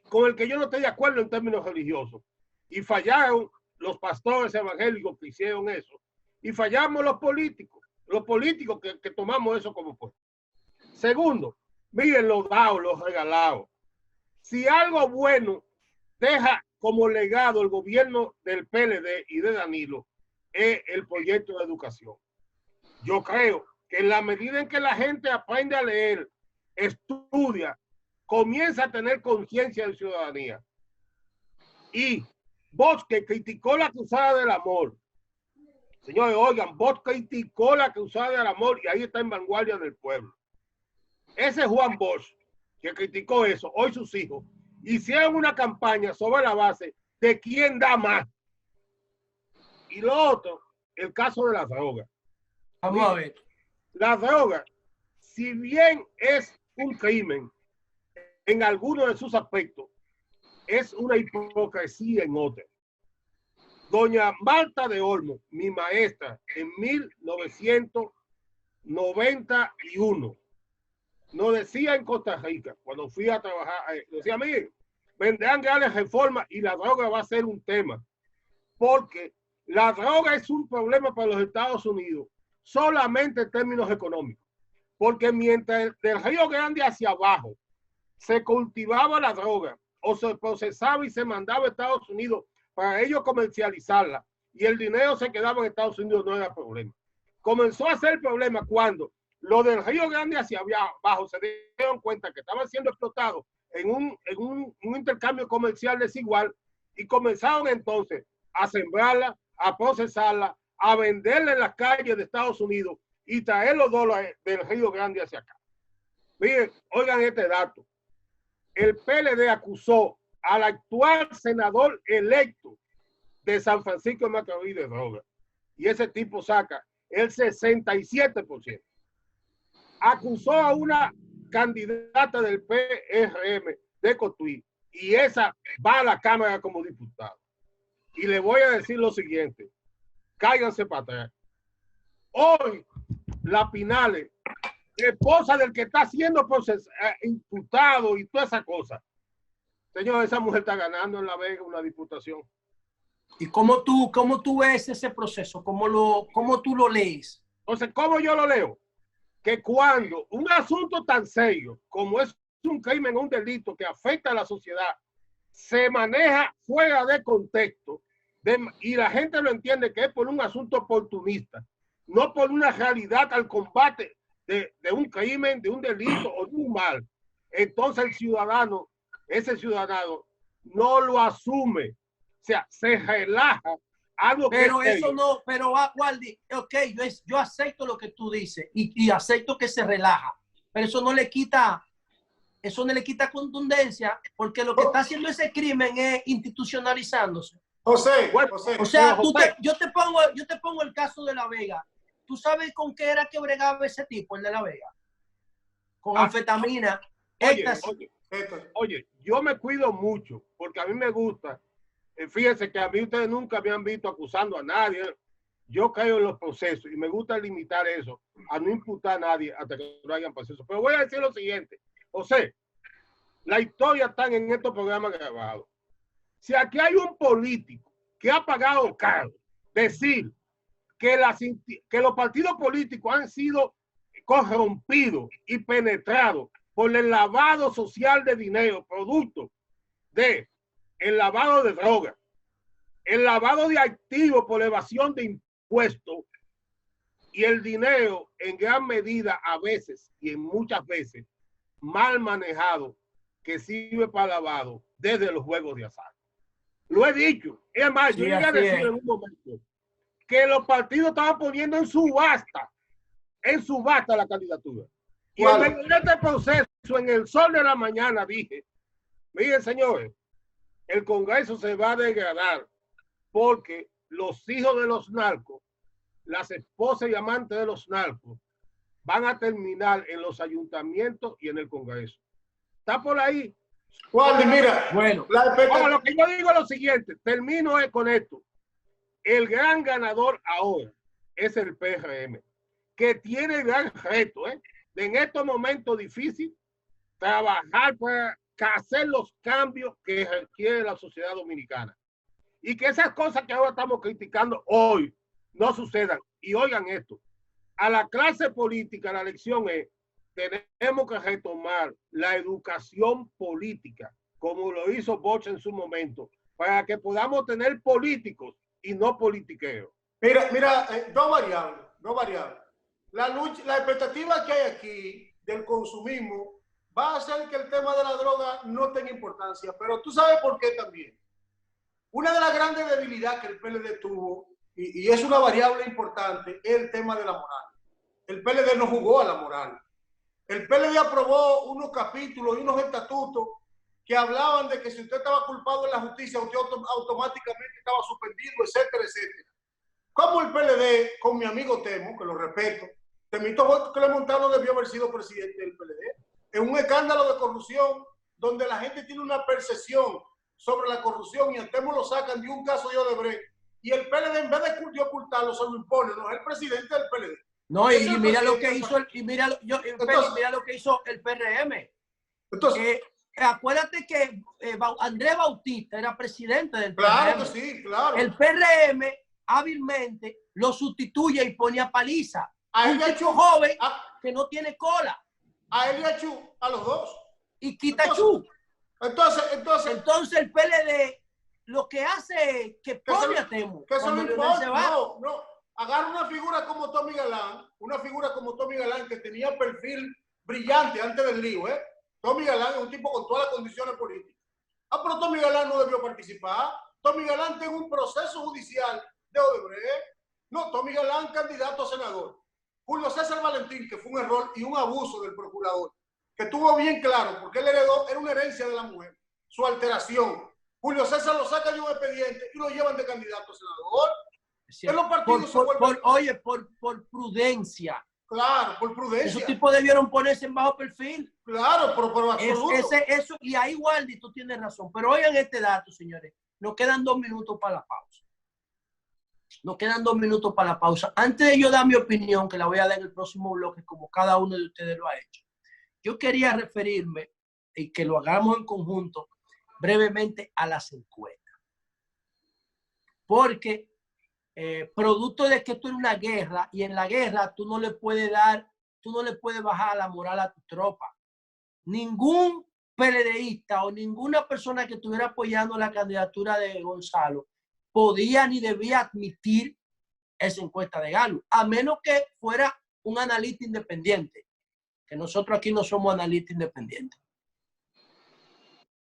con el que yo no estoy de acuerdo en términos religiosos. Y fallaron los pastores evangélicos que hicieron eso. Y fallamos los políticos que tomamos eso como puesto. Segundo, miren los dados, los regalados. Si algo bueno deja como legado el gobierno del PLD y de Danilo, es el proyecto de educación. Yo creo que en la medida en que la gente aprende a leer, estudia, comienza a tener conciencia de ciudadanía. Y Bosch, que criticó la cruzada del amor, señores, oigan, Bosch criticó la cruzada del amor y ahí está en vanguardia del pueblo. Ese Juan Bosch, que criticó eso, hoy sus hijos, hicieron una campaña sobre la base de quién da más. Y lo otro, el caso de la droga. Vamos a ver. La droga, si bien es un crimen en algunos de sus aspectos, es una hipocresía en otros. Doña Marta de Olmo, mi maestra, en 1991, nos decía en Costa Rica, cuando fui a trabajar, decía, miren, vendrán grandes reformas y la droga va a ser un tema, porque la droga es un problema para los Estados Unidos, solamente en términos económicos, porque mientras del Río Grande hacia abajo se cultivaba la droga o se procesaba y se mandaba a Estados Unidos para ellos comercializarla y el dinero se quedaba en Estados Unidos, no era problema. Comenzó a ser problema cuando lo del Río Grande hacia abajo se dieron cuenta que estaban siendo explotados en un intercambio comercial desigual y comenzaron entonces a sembrarla, a procesarla, a venderla en las calles de Estados Unidos y traer los dólares del Río Grande hacia acá. Miren, oigan este dato. El PLD acusó al actual senador electo de San Francisco de Macorís de droga. Y ese tipo saca el 67%. Acusó a una candidata del PRM de Cotuí y esa va a la Cámara como diputada. Y le voy a decir lo siguiente. Cáiganse para atrás. Hoy, la Pinales, esposa del que está siendo imputado y toda esa cosa. Señor, esa mujer está ganando en La Vega una diputación. ¿Y cómo tú ves ese proceso? ¿Cómo tú lo lees? Entonces, ¿cómo yo lo leo? Que cuando un asunto tan serio como es un crimen, un delito que afecta a la sociedad, se maneja fuera de contexto y la gente lo entiende que es por un asunto oportunista, no por una realidad al combate de un crimen, de un delito o de un mal. Entonces ese ciudadano no lo asume, o sea, se relaja. Algo pero que eso no, pero Waldi, ok, yo acepto lo que tú dices y acepto que se relaja, pero eso no le quita contundencia, porque lo que está haciendo ese crimen es institucionalizándose. José, O sea, yo te pongo el caso de La Vega. ¿Tú sabes con qué era que bregaba ese tipo, el de La Vega? Con anfetamina. Oye, yo me cuido mucho porque a mí me gusta. Fíjense que a mí ustedes nunca me han visto acusando a nadie. Yo creo en los procesos y me gusta limitar eso, a no imputar a nadie hasta que no hayan proceso. Pero voy a decir lo siguiente. José, la historia está en estos programas grabados. Si aquí hay un político que ha pagado caro decir que los partidos políticos han sido corrompidos y penetrados por el lavado social de dinero, producto de el lavado de drogas, el lavado de activos por evasión de impuestos y el dinero en gran medida a veces y en muchas veces mal manejado que sirve para lavado desde los juegos de azar. Lo he dicho. Es más, yo llegué a decir en un momento que los partidos estaban poniendo en subasta en subasta la candidatura. Y ¿Cuál? en este proceso, en el sol de la mañana, dije, miren, señores, el Congreso se va a degradar porque los hijos de los narcos, las esposas y amantes de los narcos, van a terminar en los ayuntamientos y en el Congreso. Está por ahí. Waldi, mira, Bueno, Lo que yo digo es lo siguiente, termino con esto. El gran ganador ahora es el PRM, que tiene el gran reto, de en estos momentos difíciles, trabajar para hacer los cambios que requiere la sociedad dominicana. Y que esas cosas que ahora estamos criticando hoy no sucedan. Y oigan esto, a la clase política la lección es, tenemos que retomar la educación política, como lo hizo Bosch en su momento, para que podamos tener políticos y no politiqueros. Mira, dos variables. La expectativa que hay aquí del consumismo va a hacer que el tema de la droga no tenga importancia, pero tú sabes por qué también. Una de las grandes debilidades que el PLD tuvo, y es una variable importante, es el tema de la moral. El PLD no jugó a la moral. El PLD aprobó unos capítulos y unos estatutos que hablaban de que si usted estaba culpado en la justicia, usted automáticamente estaba suspendido, etcétera, etcétera. Como el PLD, con mi amigo Temo, que lo respeto, Temito Clemontano debió haber sido presidente del PLD, en un escándalo de corrupción donde la gente tiene una percepción sobre la corrupción y a Temo lo sacan de un caso de Odebrecht y el PLD en vez de ocultarlo se lo impone, no es el presidente del PLD. no, y mira lo que hizo mira lo que hizo el PRM. Entonces, acuérdate que Andrés Bautista era presidente del claro PRM. que sí, claro. El PRM hábilmente lo sustituye y pone a Paliza, un tipo joven que no tiene cola. A él y a Chu, a los dos. Y quita a Chu. Entonces el PLD lo que hace es que pone a Temo. Que eso no importa. No. Agarra una figura como Tommy Galán, que tenía perfil brillante antes del lío, Tommy Galán es un tipo con todas las condiciones políticas. Pero Tommy Galán no debió participar. Tommy Galán tiene un proceso judicial de Odebrecht. No, Tommy Galán, candidato a senador. Julio César Valentín, que fue un error y un abuso del procurador, que tuvo bien claro, porque él heredó, era una herencia de la mujer, su alteración. Julio César lo saca de un expediente y lo llevan de candidato a senador. En los partidos por prudencia. Claro, por prudencia. Esos tipos debieron ponerse en bajo perfil. Claro, pero absoluto. Eso, y ahí, Waldi, tú tienes razón. Pero oigan este dato, señores. Nos quedan 2 minutos para la pausa. Antes de yo dar mi opinión, que la voy a dar en el próximo bloque, como cada uno de ustedes lo ha hecho, yo quería referirme, y que lo hagamos en conjunto, brevemente a las encuestas. Porque producto de que esto es una guerra, y en la guerra tú no le puedes bajar la moral a tu tropa. Ningún PLDista o ninguna persona que estuviera apoyando la candidatura de Gonzalo podía ni debía admitir esa encuesta de Galo, a menos que fuera un analista independiente, que nosotros aquí no somos analistas independientes.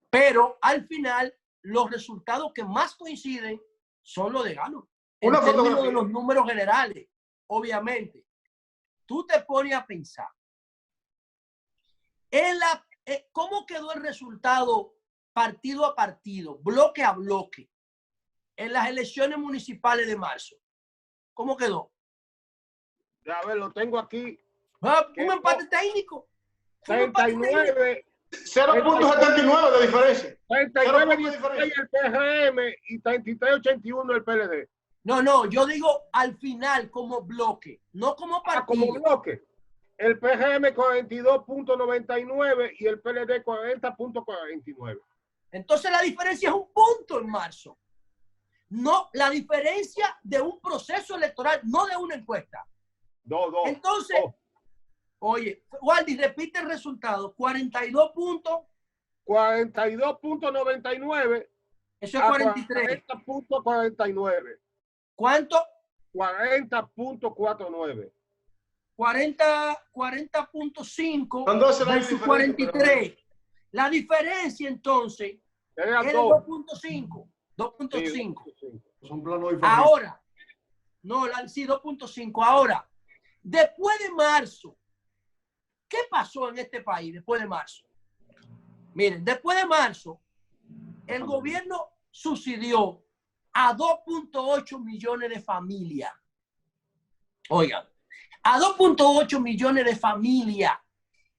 Pero al final, los resultados que más coinciden son los de Galo. En términos de los números generales, obviamente, tú te pones a pensar cómo quedó el resultado partido a partido, bloque a bloque, en las elecciones municipales de marzo. ¿Cómo quedó? A ver, lo tengo aquí. Un empate técnico. 39. 0.79 de diferencia. 39.16 el PRM y 33.81 el PLD. No, yo digo al final como bloque, no como partido. Como bloque. El PRM 42.99 y el PLD 40.49. Entonces la diferencia es un punto en marzo. No, la diferencia de un proceso electoral, no de una encuesta. Entonces, oye, Waldi, repite el resultado. 42 puntos. 42.99. Eso es 43. 40.49. ¿Cuánto? 40.49. 40.5 versus 43. La diferencia entonces es 2.5. 2.5. Son planos diferentes. Ahora, no, sí, 2.5. Ahora, Después de marzo, ¿qué pasó en este país después de marzo? Miren, después de marzo, el gobierno subsidió a 2.8 millones de familias. Oigan, a 2.8 millones de familias.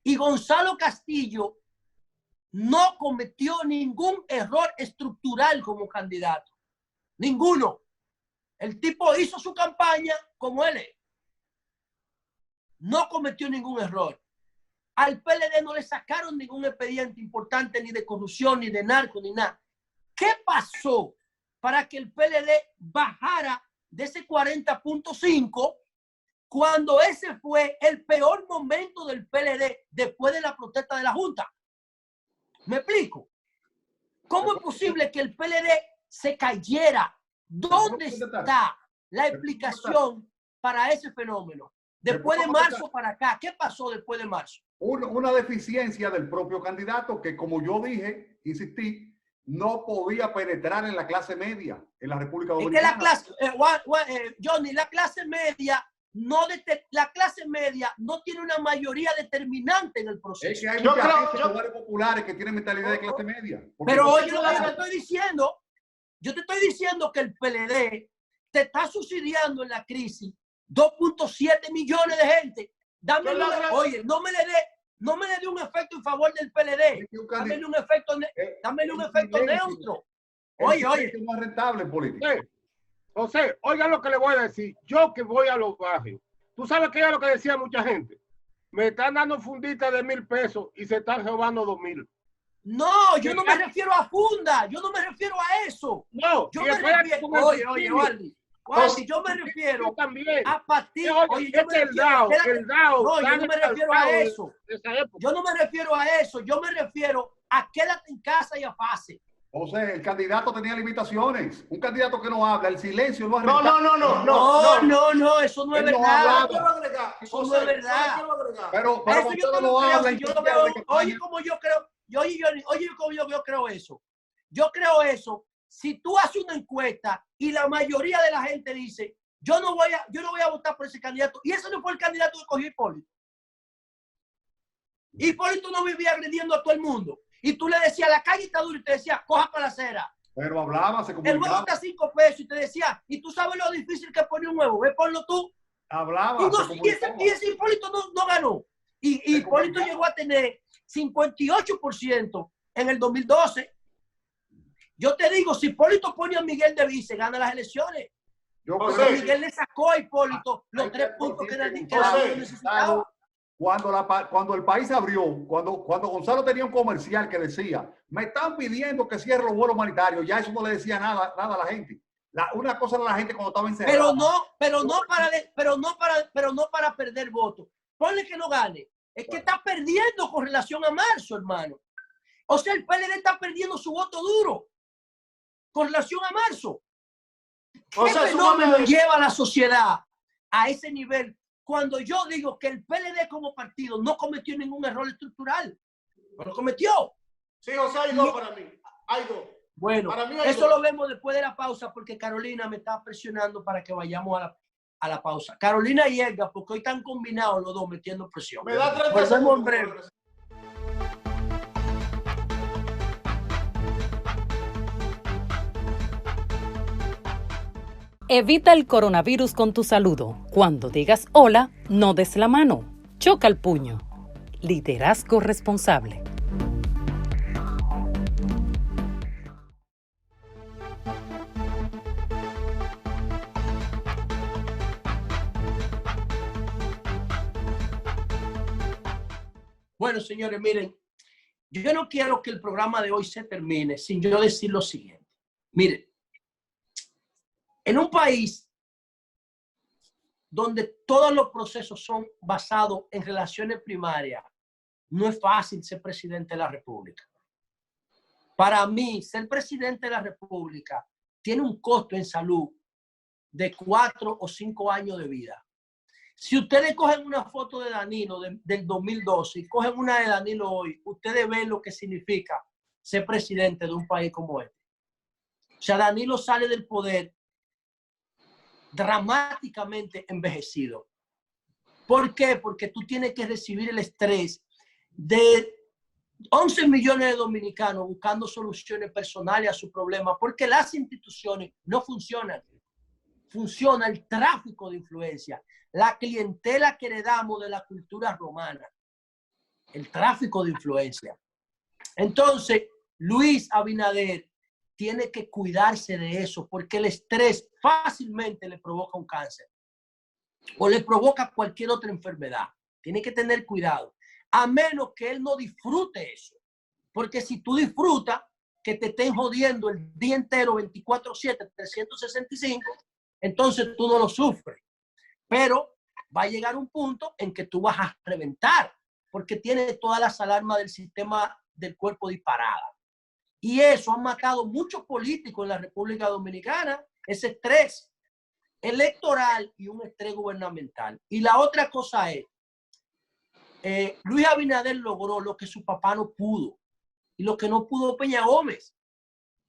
Y Gonzalo Castillo no cometió ningún error estructural como candidato. Ninguno. El tipo hizo su campaña como él es. No cometió ningún error. Al PLD no le sacaron ningún expediente importante ni de corrupción, ni de narco, ni nada. ¿Qué pasó para que el PLD bajara de ese 40.5 cuando ese fue el peor momento del PLD después de la protesta de la Junta? ¿Me explico? ¿Cómo es posible que el PLD se cayera? ¿Dónde está la explicación para ese fenómeno? Después de marzo para acá, ¿qué pasó después de marzo? Una deficiencia del propio candidato que, como yo dije, insistí, no podía penetrar en la clase media en la República Dominicana. Es que la clase, Johnny, la clase media no tiene una mayoría determinante en el proceso. Es que hay muchas lugares populares que tienen mentalidad de clase media. Pero oye lo que te estoy diciendo, yo te estoy diciendo que el PLD te está subsidiando en la crisis 2.7 millones de gente. Oye, no me le dé un efecto en favor del PLD. Dámele un efecto neutro. Oye. Es más rentable en política. José, oiga lo que le voy a decir. Yo que voy a los barrios. Tú sabes que es lo que decía mucha gente. Me están dando funditas de 1,000 pesos y se están robando 2,000. No, yo no me refiero a funda. Yo no me refiero a eso. No, yo me refiero. Oye, Waldi, yo me refiero a partir. Oye, yo me refiero. No, yo no me refiero a eso. Yo no me refiero a eso. Yo me refiero a quédate en casa y a pase. O sea, el candidato tenía limitaciones. Un candidato que no habla, el silencio no es No, eso no es verdad. Eso no es verdad. Pero eso yo no lo creo. Yo lo veo. Oye, como yo creo. Oye, como yo creo eso. Yo creo eso. Si tú haces una encuesta y la mayoría de la gente dice, yo no voy a votar por ese candidato, y ese no fue el candidato que cogió Hipólito. Hipólito no vivía agrediendo a todo el mundo. Y tú le decías, la calle está dura, y te decía, coja para la acera. Pero hablaba, se comunicaba. El huevo está a 5 pesos y te decía, y tú sabes lo difícil que pone un huevo, ve, ponlo tú. Hablaba. Y ese Hipólito no ganó. Y Hipólito llegó a tener 58% en el 2012. Yo te digo, si Hipólito pone a Miguel de vice, gana las elecciones. Pero Miguel le sacó a Hipólito los 3 puntos que necesitaba. Cuando el país abrió, cuando Gonzalo tenía un comercial que decía, me están pidiendo que cierre los vuelos humanitarios, ya eso no le decía nada a la gente. Una cosa era la gente cuando estaba encerrada. Pero no para perder votos. Ponle que no gane. Es que está perdiendo con relación a marzo, hermano. O sea, el PLD está perdiendo su voto duro con relación a marzo. ¿Qué fenómeno lleva a la sociedad a ese nivel? Cuando yo digo que el PLD como partido no cometió ningún error estructural. No lo cometió. Sí, o sea, hay dos para mí. Hay dos. Bueno, eso lo vemos después de la pausa porque Carolina me está presionando para que vayamos a la pausa. Carolina y Edgar, porque hoy están combinados los dos metiendo presión. Me da 30 segundos. Evita el coronavirus con tu saludo. Cuando digas hola, no des la mano. Choca el puño. Liderazgo responsable. Bueno, señores, miren, yo no quiero que el programa de hoy se termine sin yo decir lo siguiente. Miren, en un país donde todos los procesos son basados en relaciones primarias, no es fácil ser presidente de la República. Para mí, ser presidente de la República tiene un costo en salud de 4 o 5 años de vida. Si ustedes cogen una foto de Danilo del 2012 y cogen una de Danilo hoy, ustedes ven lo que significa ser presidente de un país como este. O sea, Danilo sale del poder dramáticamente envejecido. ¿Por qué? Porque tú tienes que recibir el estrés de 11 millones de dominicanos buscando soluciones personales a sus problemas, porque las instituciones no funcionan. Funciona el tráfico de influencia, la clientela que heredamos de la cultura romana, el tráfico de influencia. Entonces, Luis Abinader tiene que cuidarse de eso, porque el estrés fácilmente le provoca un cáncer o le provoca cualquier otra enfermedad. Tiene que tener cuidado, a menos que él no disfrute eso. Porque si tú disfrutas que te estén jodiendo el día entero, 24/7, 365, entonces tú no lo sufres. Pero va a llegar un punto en que tú vas a reventar, porque tienes todas las alarmas del sistema del cuerpo disparadas. Y eso ha matado muchos políticos en la República Dominicana, ese estrés electoral y un estrés gubernamental. Y la otra cosa es, Luis Abinader logró lo que su papá no pudo y lo que no pudo Peña Gómez,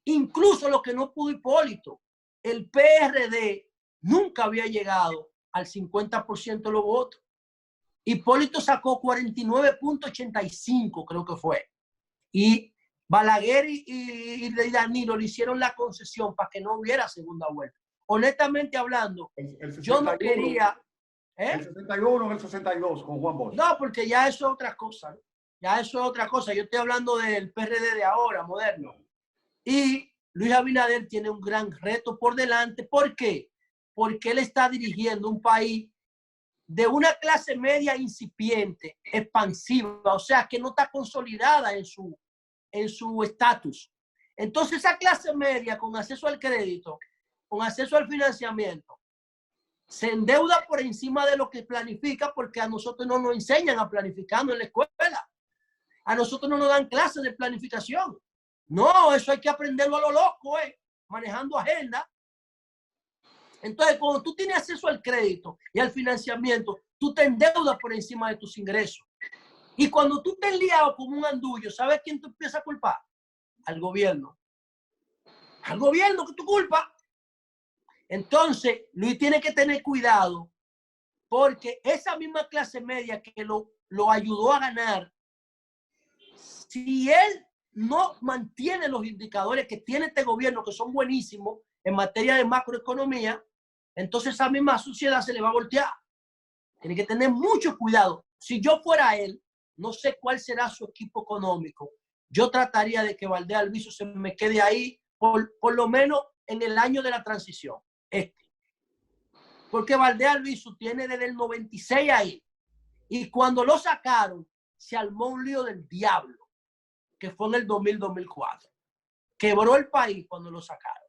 incluso lo que no pudo Hipólito. El PRD nunca había llegado al 50% de los votos. Hipólito sacó 49.85, creo que fue. Y Balaguer y Danilo le hicieron la concesión para que no hubiera segunda vuelta. Honestamente hablando, yo no quería... El 61 o el 62 con Juan Bosch. No, porque ya eso es otra cosa, ¿no? Ya eso es otra cosa. Yo estoy hablando del PRD de ahora, moderno. Y Luis Abinader tiene un gran reto por delante. ¿Por qué? Porque él está dirigiendo un país de una clase media incipiente, expansiva, o sea, que no está consolidada en su estatus. Entonces, esa clase media con acceso al crédito, con acceso al financiamiento, se endeuda por encima de lo que planifica, porque a nosotros no nos enseñan a planificarnos en la escuela. A nosotros no nos dan clases de planificación. No, eso hay que aprenderlo a lo loco, manejando agenda. Entonces, cuando tú tienes acceso al crédito y al financiamiento, tú te endeudas por encima de tus ingresos. Y cuando tú te has liado como un andullo, ¿sabes quién tú empiezas a culpar? Al gobierno. Al gobierno que tú culpas. Entonces, Luis tiene que tener cuidado, porque esa misma clase media que lo ayudó a ganar, si él no mantiene los indicadores que tiene este gobierno, que son buenísimos en materia de macroeconomía, entonces esa misma sociedad se le va a voltear. Tiene que tener mucho cuidado. Si yo fuera él, no sé cuál será su equipo económico. Yo trataría de que Valdés Albizu se me quede ahí por lo menos en el año de la transición. Porque Valdés Albizu tiene desde el 96 ahí. Y cuando lo sacaron, se armó un lío del diablo, que fue en el 2000-2004. Quebró el país cuando lo sacaron.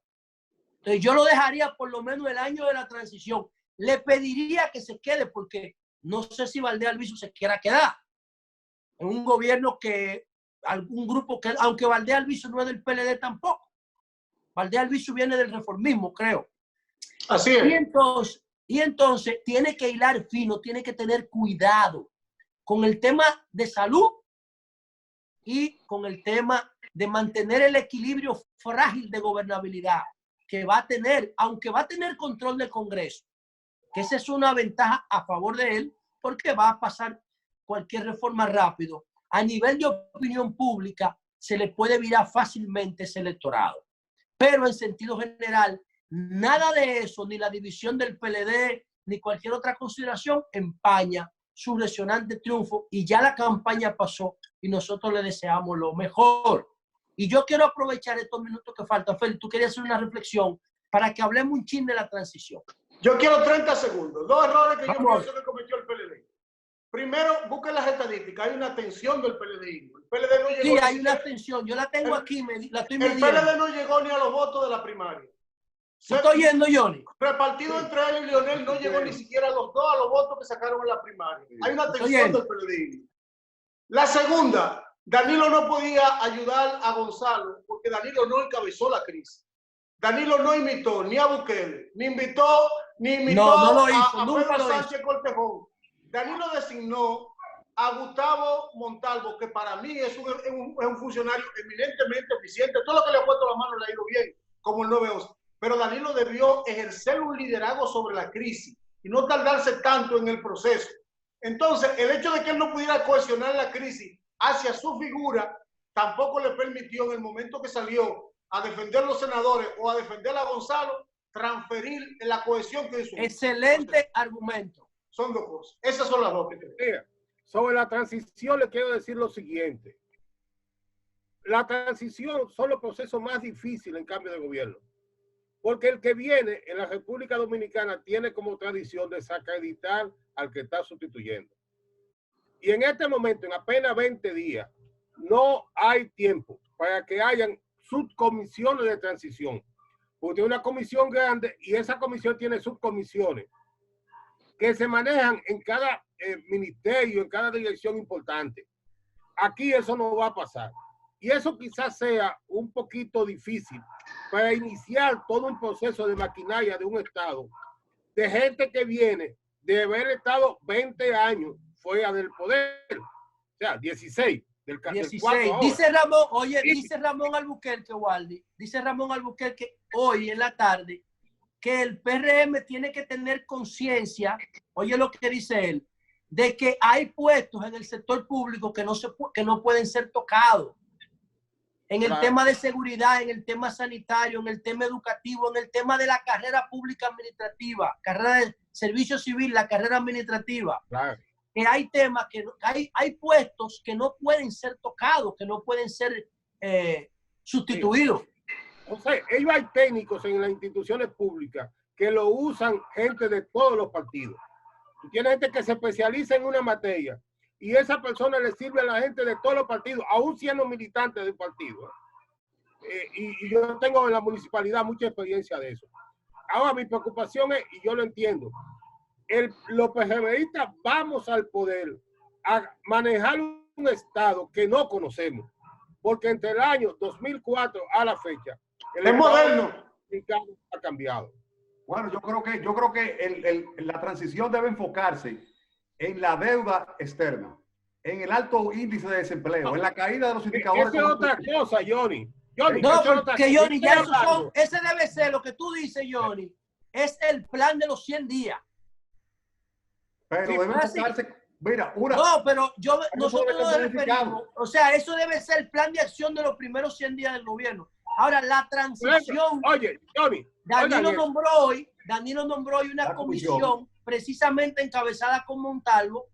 Entonces yo lo dejaría por lo menos el año de la transición. Le pediría que se quede, porque no sé si Valdés Albizu se quiera quedar en un gobierno que, algún grupo que, aunque Valdés Albizu no es del PLD tampoco. Valdés Albizu viene del reformismo, creo. Así es. Y entonces tiene que hilar fino, tiene que tener cuidado con el tema de salud y con el tema de mantener el equilibrio frágil de gobernabilidad que va a tener, aunque va a tener control del Congreso, que esa es una ventaja a favor de él, porque va a pasar cualquier reforma rápido. A nivel de opinión pública se le puede virar fácilmente ese electorado. Pero en sentido general, nada de eso, ni la división del PLD, ni cualquier otra consideración, empaña su resonante triunfo, y ya la campaña pasó y nosotros le deseamos lo mejor. Y yo quiero aprovechar estos minutos que faltan. Félix, tú querías hacer una reflexión para que hablemos un chin de la transición. Yo quiero 30 segundos. Dos errores que yo pienso que cometió el PLD. Primero, busquen las estadísticas. Hay una tensión del PLD. El PLD no llegó. Sí, hay una tensión. Yo la tengo aquí, la estoy midiendo. El PLD no llegó ni a los votos de la primaria. ¿Me estoy yendo, Johnny? Repartido entre él y Leonel, no llegó ni siquiera a los votos que sacaron en la primaria. Hay una tensión del PLD. La segunda, Danilo no podía ayudar a Gonzalo porque Danilo no encabezó la crisis. Danilo no imitó ni a Bukele, ni invitó no lo hizo, a nunca Pedro lo Sánchez Cortejón. Danilo designó a Gustavo Montalvo, que para mí es un funcionario eminentemente eficiente. Todo lo que le ha puesto la mano le ha ido bien, como el 911. Pero Danilo debió ejercer un liderazgo sobre la crisis y no tardarse tanto en el proceso. Entonces, el hecho de que él no pudiera cohesionar la crisis hacia su figura tampoco le permitió en el momento que salió a defender a los senadores o a defender a Gonzalo, transferir la cohesión que hizo. Excelente argumento. Son dos cosas. Esas son las dos que creo. Mira, sobre la transición le quiero decir lo siguiente. La transición son los procesos más difíciles en cambio de gobierno. Porque el que viene en la República Dominicana tiene como tradición desacreditar al que está sustituyendo. Y en este momento, en apenas 20 días, no hay tiempo para que hayan subcomisiones de transición. Porque hay una comisión grande y esa comisión tiene subcomisiones que se manejan en cada ministerio, en cada dirección importante. Aquí eso no va a pasar. Y eso quizás sea un poquito difícil para iniciar todo un proceso de maquinaria de un Estado, de gente que viene de haber estado 20 años fuera del poder. O sea, 16. Del 16. Dice Ramón, oye, dice Ramón Albuquerque, Waldi, dice Ramón Albuquerque hoy en la tarde que el PRM tiene que tener conciencia, oye lo que dice él, de que hay puestos en el sector público que no pueden ser tocados. En el tema de seguridad, en el tema sanitario, en el tema educativo, en el tema de la carrera pública administrativa, carrera de servicio civil, la carrera administrativa. Claro. Que hay temas, que hay puestos que no pueden ser tocados, que no pueden ser sustituidos. Sí. O sea, ellos hay técnicos en las instituciones públicas que lo usan gente de todos los partidos. Tiene gente que se especializa en una materia y esa persona le sirve a la gente de todos los partidos, aún siendo militante del partido. Y yo tengo en la municipalidad mucha experiencia de eso. Ahora mi preocupación es, y yo lo entiendo, los PRMistas vamos al poder a manejar un Estado que no conocemos, porque entre el año 2004 a la fecha, el moderno ha cambiado. Bueno, yo creo que la transición debe enfocarse en la deuda externa, en el alto índice de desempleo, en la caída de los indicadores. Esa es otra cosa, Johnny. No, porque Johnny, ya ese debe ser lo que tú dices, Johnny, es el plan de los 100 días. Pero sí, debe enfocarse, mira, no, pero nosotros nos referimos, o sea, eso debe ser el plan de acción de los primeros 100 días del gobierno. Ahora, la transición, oye, Johnny, Danilo nombró hoy una comisión precisamente encabezada con Montalvo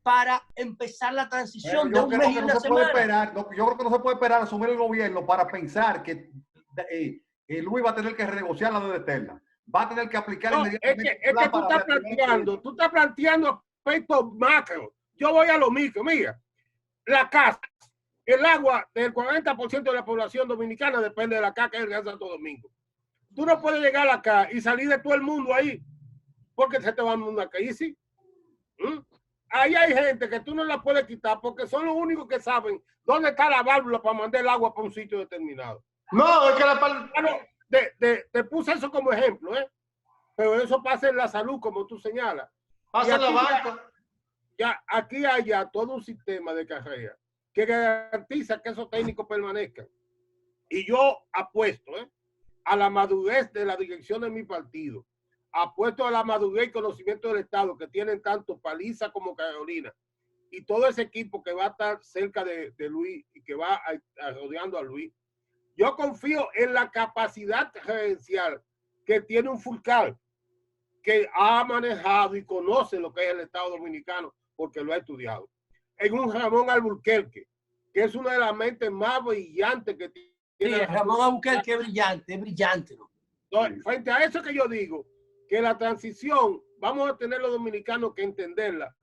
para empezar la transición de un mes y una semana. Yo creo que no se puede esperar a asumir el gobierno para pensar que Luis va a tener que renegociar la deuda externa. Va a tener que aplicar inmediatamente. Es que tú estás planteando aspectos macro. Yo voy a lo micro. Mira, la casa, el agua del 40% de la población dominicana depende de la caca del Gran Santo Domingo. Tú no puedes llegar acá y salir de todo el mundo ahí porque se te va a una crisis. Ahí hay gente que tú no la puedes quitar porque son los únicos que saben dónde está la válvula para mandar el agua para un sitio determinado. No, es que te puse eso como ejemplo, pero eso pasa en la salud, como tú señalas. Pasa en la banca. Ya aquí hay ya todo un sistema de carrera que garantiza que esos técnicos permanezcan. Y yo apuesto a la madurez de la dirección de mi partido. Apuesto a la madurez y conocimiento del Estado que tienen tanto Paliza como Carolina. Y todo ese equipo que va a estar cerca de Luis y que va rodeando a Luis. Yo confío en la capacidad gerencial que tiene un Fulcar, que ha manejado y conoce lo que es el Estado Dominicano porque lo ha estudiado. En un Ramón Albuquerque, que es una de las mentes más brillantes que tiene. Sí, Ramón Albuquerque es brillante. ¿No? Entonces, frente a eso que yo digo, que la transición, vamos a tener los dominicanos que entenderla,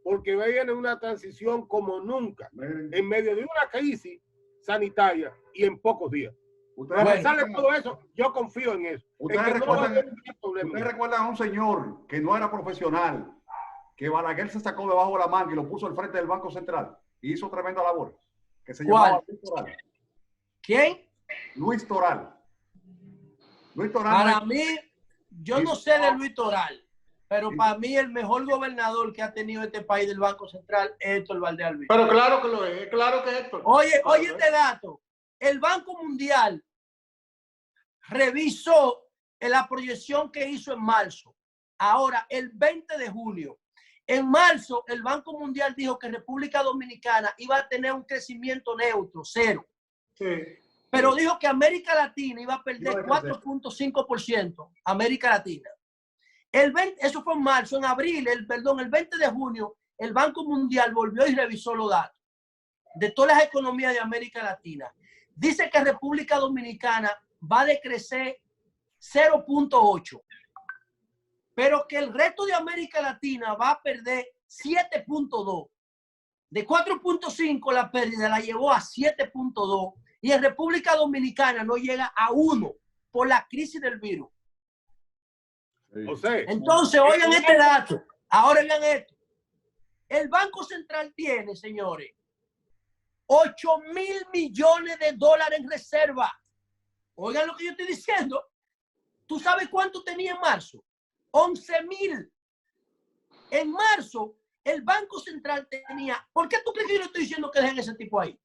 porque viene una transición como nunca, en medio de una crisis sanitaria y en pocos días. Ustedes sale todo eso, yo confío en eso. Ustedes recuerdan a un señor que no era profesional, que Balaguer se sacó debajo de la manga y lo puso al frente del Banco Central y hizo tremenda labor. Que se llamaba Luis Toral. ¿Quién? Luis Toral. Luis Toral. Para mí, yo no sé de Luis Toral, pero para mí el mejor gobernador que ha tenido este país del Banco Central es Héctor Valdealví. Pero claro que lo es, claro que es Héctor. Oye este dato. El Banco Mundial revisó la proyección que hizo en marzo, ahora el 20 de junio, En marzo, el Banco Mundial dijo que República Dominicana iba a tener un crecimiento neutro, cero. Sí. Pero dijo que América Latina iba a perder 4.5%. América Latina. Eso fue en marzo. En abril, el 20 de junio, el Banco Mundial volvió y revisó los datos de todas las economías de América Latina. Dice que República Dominicana va a decrecer 0.8, pero que el resto de América Latina va a perder 7.2. De 4.5 la pérdida la llevó a 7.2 y en República Dominicana no llega a 1 por la crisis del virus. O sea, entonces, oigan este dato. Ahora oigan esto. El Banco Central tiene, señores, 8.000 millones de dólares en reserva. Oigan lo que yo estoy diciendo. ¿Tú sabes cuánto tenía en marzo? 11.000. En marzo, el Banco Central tenía... ¿Por qué tú crees que yo le estoy diciendo que dejen ese tipo ahí?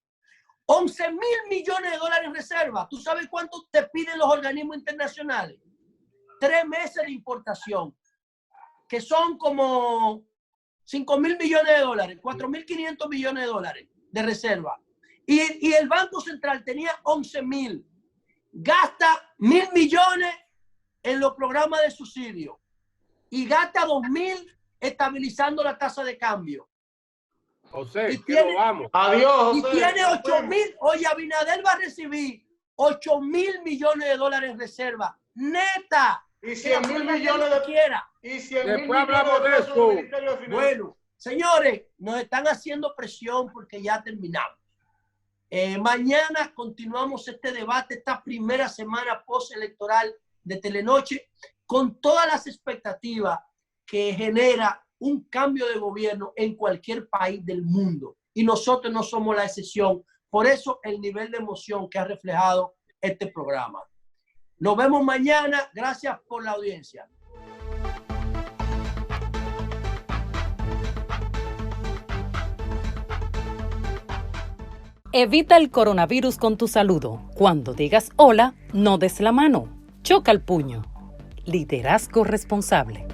11.000 millones de dólares en reserva. ¿Tú sabes cuánto te piden los organismos internacionales? 3 meses de importación, que son como 5.000 millones de dólares, 4.500 millones de dólares de reserva. Y el Banco Central tenía 11.000. Gasta 1.000 millones en los programas de subsidio y gasta 2.000 estabilizando la tasa de cambio. José, y que tiene, no vamos. Adiós, y José. tiene 8.000. Oye, Abinader va a recibir 8.000 millones de dólares en reserva neta. Y 100.000 millones de quiera. Y 100.000 Después hablamos de pesos eso. del Ministerio de Finanzas. Bueno, señores, nos están haciendo presión porque ya terminamos. Mañana continuamos este debate, esta primera semana postelectoral de Telenoche, con todas las expectativas que genera un cambio de gobierno en cualquier país del mundo. Y nosotros no somos la excepción. Por eso el nivel de emoción que ha reflejado este programa. Nos vemos mañana. Gracias por la audiencia. Evita el coronavirus con tu saludo. Cuando digas hola, no des la mano. Choca el puño. Liderazgo responsable.